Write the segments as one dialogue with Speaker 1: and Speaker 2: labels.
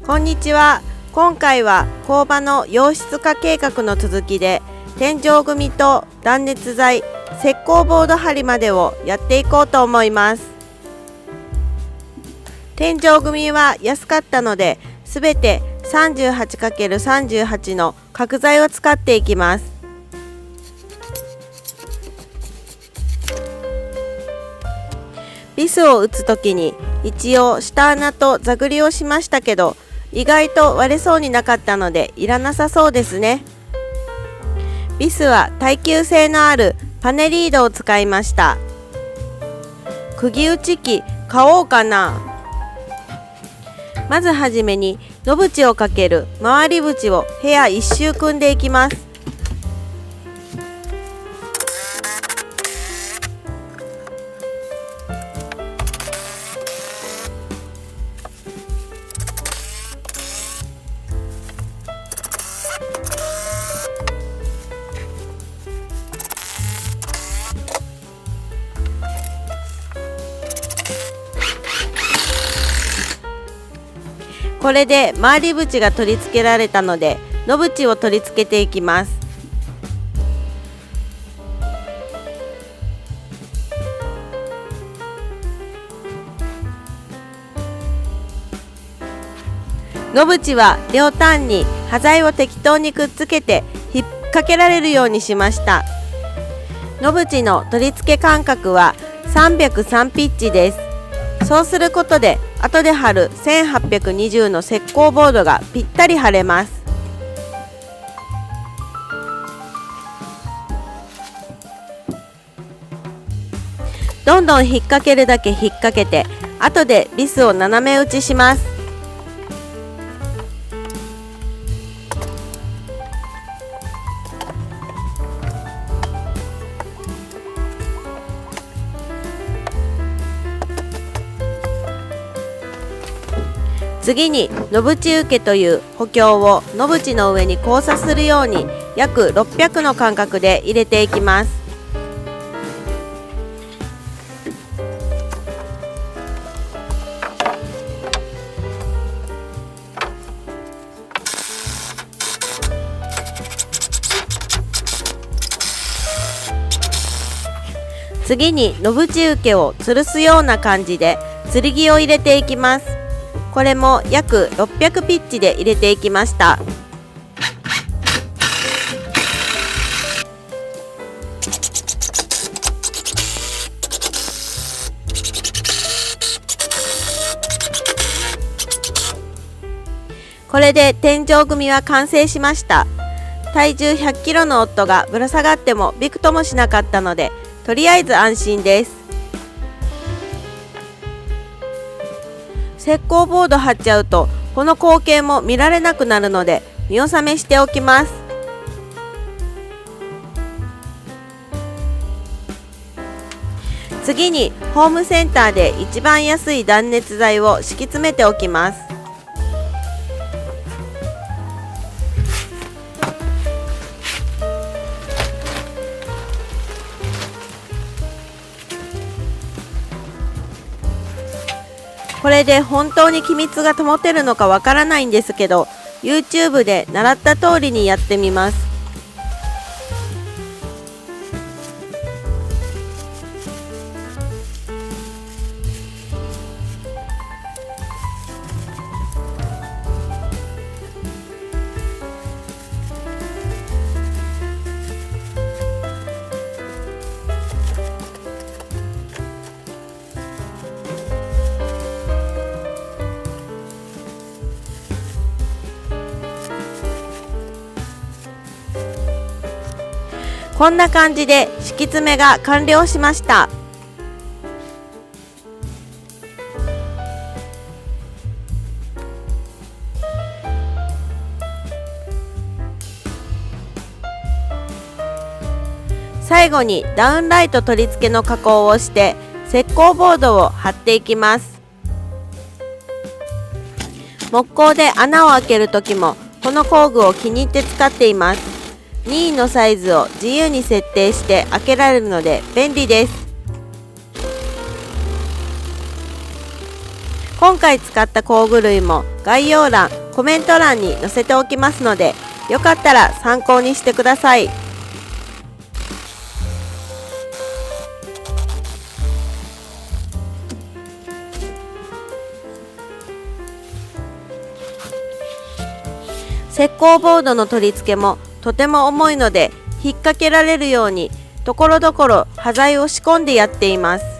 Speaker 1: こんにちは。今回は工場の洋室化計画の続きで、天井組と断熱材、石膏ボード張りまでをやっていこうと思います。天井組は安かったので、すべて 38×38 の角材を使っていきます。ビスを打つときに一応下穴と座繰りをしましたけど、意外と割れそうになかったのでいらなさそうですね。ビスは耐久性のあるパネリードを使いました。釘打ち機買おうかな。まずはじめに野縁をかける回り縁を部屋一周組んでいきます。これで回り縁が取り付けられたので、野縁を取り付けていきます。野縁は両端に端材を適当にくっつけて引っ掛けられるようにしました。野縁の取り付け間隔は303ピッチです。そうすることで後で貼る1820の石膏ボードがぴったり貼れます。どんどん引っ掛けるだけ引っ掛けて、後でビスを斜め打ちします。次に野縁受けという補強を野縁の上に交差するように約600の間隔で入れていきます。次に野縁受けを吊るすような感じで吊り木を入れていきます。これも約600ピッチで入れていきました。これで天井組は完成しました。体重100キロの夫がぶら下がってもびくともしなかったので、とりあえず安心です。石膏ボード貼っちゃうとこの光景も見られなくなるので見納めしておきます。次にホームセンターで一番安い断熱材を敷き詰めておきます。これで本当に気密が保てるのかわからないんですけど、 YouTube で習った通りにやってみます。こんな感じで敷き詰めが完了しました。最後にダウンライト取り付けの加工をして石膏ボードを貼っていきます。木工で穴を開けるときもこの工具を気に入って使っています。任意のサイズを自由に設定して開けられるので便利です。今回使った工具類も概要欄、コメント欄に載せておきますので、よかったら参考にしてください。石膏ボードの取り付けもとても重いので、引っ掛けられるようにところどころ端材を仕込んでやっています。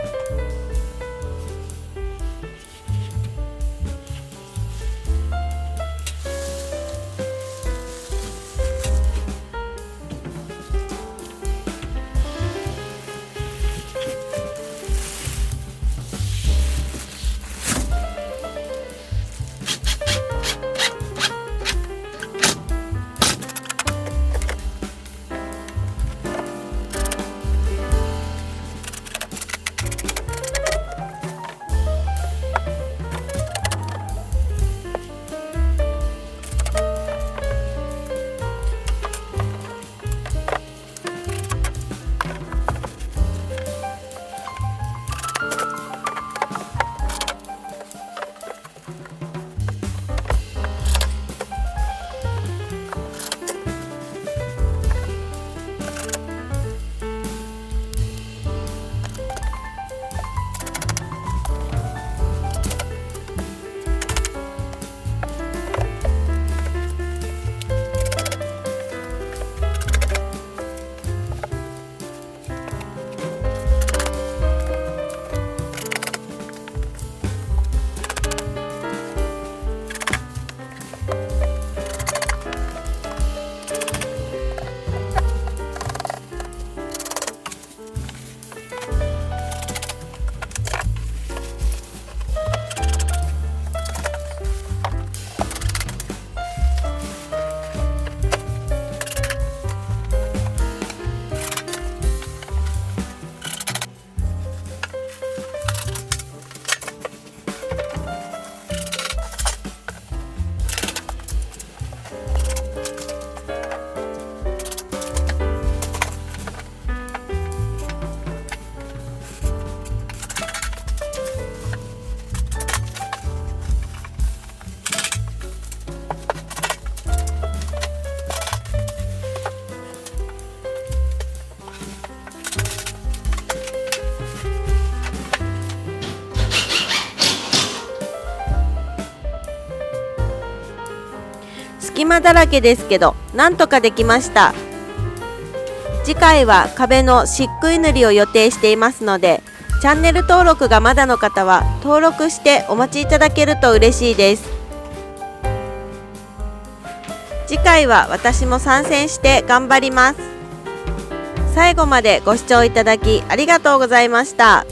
Speaker 1: 隙間だらけですけど、なんとかできました。次回は壁の漆喰塗りを予定していますので、チャンネル登録がまだの方は登録してお待ちいただけると嬉しいです。次回は私も参戦して頑張ります。最後までご視聴いただきありがとうございました。